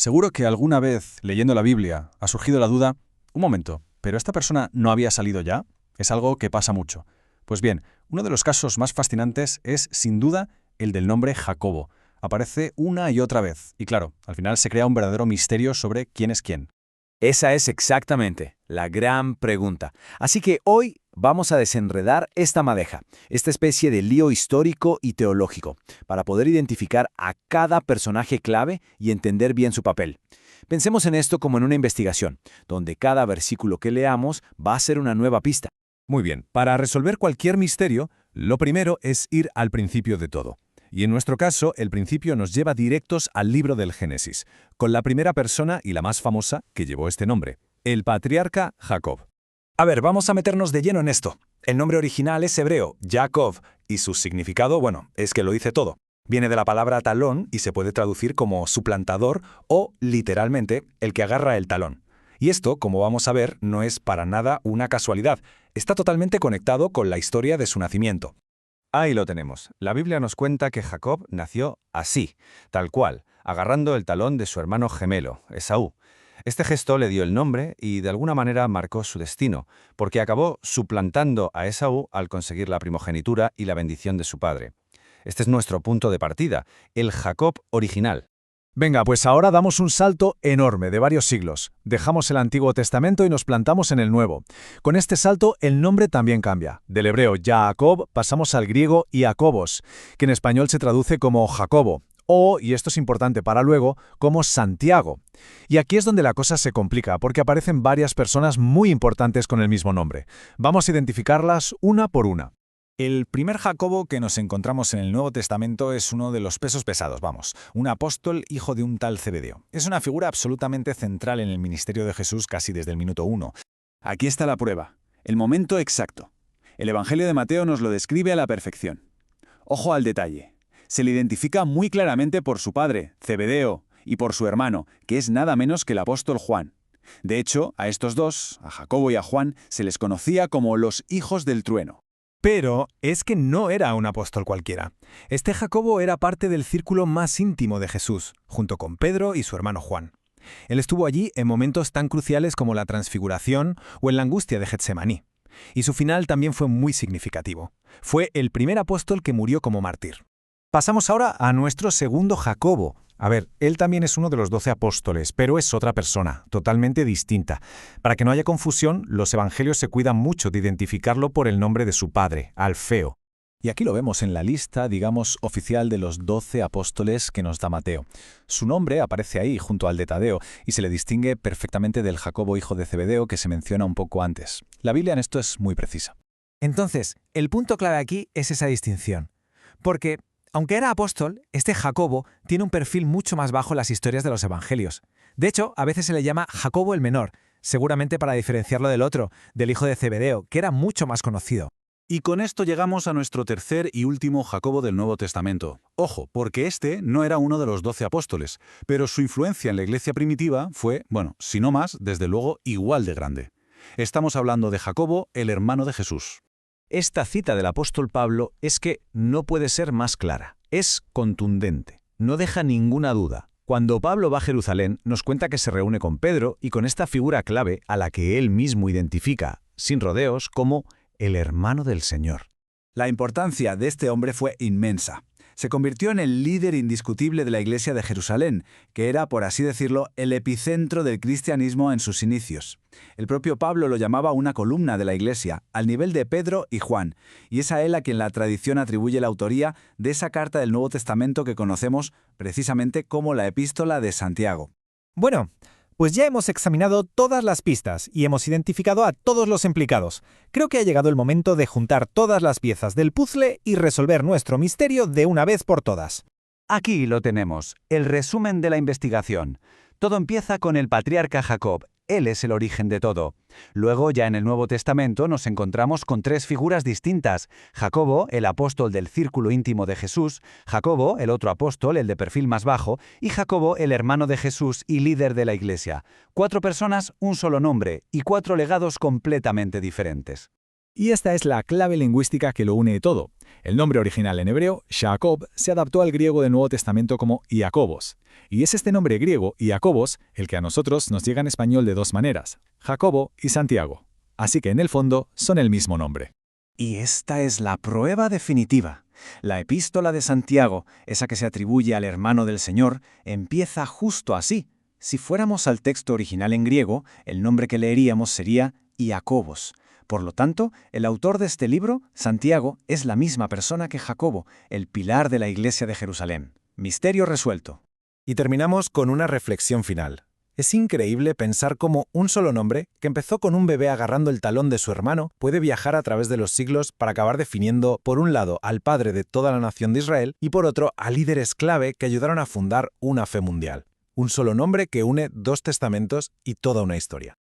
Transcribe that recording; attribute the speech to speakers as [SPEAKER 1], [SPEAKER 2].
[SPEAKER 1] Seguro que alguna vez, leyendo la Biblia, ha surgido la duda, un momento, ¿pero esta persona no había salido ya? Es algo que pasa mucho. Pues bien, uno de los casos más fascinantes es, sin duda, el del nombre Jacobo. Aparece una y otra vez, y claro, al final se crea un verdadero misterio sobre quién es quién.
[SPEAKER 2] Esa es exactamente la gran pregunta. Así que hoy vamos a desenredar esta madeja, esta especie de lío histórico y teológico, para poder identificar a cada personaje clave y entender bien su papel. Pensemos en esto como en una investigación, donde cada versículo que leamos va a ser una nueva pista.
[SPEAKER 3] Muy bien, para resolver cualquier misterio, lo primero es ir al principio de todo. Y en nuestro caso, el principio nos lleva directos al libro del Génesis, con la primera persona y la más famosa que llevó este nombre, el patriarca Jacob.
[SPEAKER 4] A ver, vamos a meternos de lleno en esto. El nombre original es hebreo, Jacob, y su significado, es que lo dice todo. Viene de la palabra talón y se puede traducir como suplantador o, literalmente, el que agarra el talón. Y esto, como vamos a ver, no es para nada una casualidad. Está totalmente conectado con la historia de su nacimiento.
[SPEAKER 3] Ahí lo tenemos. La Biblia nos cuenta que Jacob nació así, tal cual, agarrando el talón de su hermano gemelo, Esaú. Este gesto le dio el nombre y de alguna manera marcó su destino, porque acabó suplantando a Esaú al conseguir la primogenitura y la bendición de su padre. Este es nuestro punto de partida, el Jacob original.
[SPEAKER 5] Venga, pues ahora damos un salto enorme de varios siglos. Dejamos el Antiguo Testamento y nos plantamos en el Nuevo. Con este salto, el nombre también cambia. Del hebreo Jacob pasamos al griego Iacobos, que en español se traduce como Jacobo, o, y esto es importante para luego, como Santiago. Y aquí es donde la cosa se complica, porque aparecen varias personas muy importantes con el mismo nombre. Vamos a identificarlas una por una.
[SPEAKER 4] El primer Jacobo que nos encontramos en el Nuevo Testamento es uno de los pesos pesados, un apóstol hijo de un tal Zebedeo. Es una figura absolutamente central en el ministerio de Jesús casi desde el minuto 1.
[SPEAKER 6] Aquí está la prueba, el momento exacto. El Evangelio de Mateo nos lo describe a la perfección. Ojo al detalle. Se le identifica muy claramente por su padre, Zebedeo, y por su hermano, que es nada menos que el apóstol Juan. De hecho, a estos dos, a Jacobo y a Juan, se les conocía como los hijos del trueno.
[SPEAKER 5] Pero es que no era un apóstol cualquiera. Este Jacobo era parte del círculo más íntimo de Jesús, junto con Pedro y su hermano Juan. Él estuvo allí en momentos tan cruciales como la transfiguración o en la angustia de Getsemaní. Y su final también fue muy significativo. Fue el primer apóstol que murió como mártir. Pasamos ahora a nuestro segundo Jacobo. A ver, él también es uno de los 12 apóstoles, pero es otra persona, totalmente distinta. Para que no haya confusión, los evangelios se cuidan mucho de identificarlo por el nombre de su padre, Alfeo.
[SPEAKER 1] Y aquí lo vemos en la lista, oficial de los 12 apóstoles que nos da Mateo. Su nombre aparece ahí, junto al de Tadeo, y se le distingue perfectamente del Jacobo hijo de Zebedeo que se menciona un poco antes. La Biblia en esto es muy precisa.
[SPEAKER 7] Entonces, el punto clave aquí es esa distinción. Porque, aunque era apóstol, este Jacobo tiene un perfil mucho más bajo en las historias de los evangelios. De hecho, a veces se le llama Jacobo el menor, seguramente para diferenciarlo del otro, del hijo de Zebedeo, que era mucho más conocido.
[SPEAKER 6] Y con esto llegamos a nuestro tercer y último Jacobo del Nuevo Testamento. Ojo, porque este no era uno de los 12 apóstoles, pero su influencia en la iglesia primitiva fue, si no más, desde luego igual de grande. Estamos hablando de Jacobo, el hermano de Jesús.
[SPEAKER 1] Esta cita del apóstol Pablo es que no puede ser más clara. Es contundente. No deja ninguna duda. Cuando Pablo va a Jerusalén, nos cuenta que se reúne con Pedro y con esta figura clave a la que él mismo identifica, sin rodeos, como el hermano del Señor.
[SPEAKER 6] La importancia de este hombre fue inmensa. Se convirtió en el líder indiscutible de la iglesia de Jerusalén, que era, por así decirlo, el epicentro del cristianismo en sus inicios. El propio Pablo lo llamaba una columna de la iglesia, al nivel de Pedro y Juan, y es a él a quien la tradición atribuye la autoría de esa carta del Nuevo Testamento que conocemos precisamente como la Epístola de Santiago.
[SPEAKER 7] Bueno, pues ya hemos examinado todas las pistas y hemos identificado a todos los implicados. Creo que ha llegado el momento de juntar todas las piezas del puzzle y resolver nuestro misterio de una vez por todas.
[SPEAKER 2] Aquí lo tenemos, el resumen de la investigación. Todo empieza con el patriarca Jacob. Él es el origen de todo. Luego, ya en el Nuevo Testamento, nos encontramos con tres figuras distintas. Jacobo, el apóstol del círculo íntimo de Jesús, Jacobo, el otro apóstol, el de perfil más bajo, y Jacobo, el hermano de Jesús y líder de la iglesia. 4 personas, un solo nombre, y 4 legados completamente diferentes.
[SPEAKER 5] Y esta es la clave lingüística que lo une todo. El nombre original en hebreo, Jacob, se adaptó al griego del Nuevo Testamento como Iacobos. Y es este nombre griego, Iacobos, el que a nosotros nos llega en español de dos maneras, Jacobo y Santiago. Así que en el fondo son el mismo nombre.
[SPEAKER 2] Y esta es la prueba definitiva. La epístola de Santiago, esa que se atribuye al hermano del Señor, empieza justo así. Si fuéramos al texto original en griego, el nombre que leeríamos sería Iacobos. Por lo tanto, el autor de este libro, Santiago, es la misma persona que Jacobo, el pilar de la iglesia de Jerusalén. Misterio resuelto.
[SPEAKER 4] Y terminamos con una reflexión final. Es increíble pensar cómo un solo nombre, que empezó con un bebé agarrando el talón de su hermano, puede viajar a través de los siglos para acabar definiendo, por un lado, al padre de toda la nación de Israel y por otro, a líderes clave que ayudaron a fundar una fe mundial. Un solo nombre que une dos testamentos y toda una historia.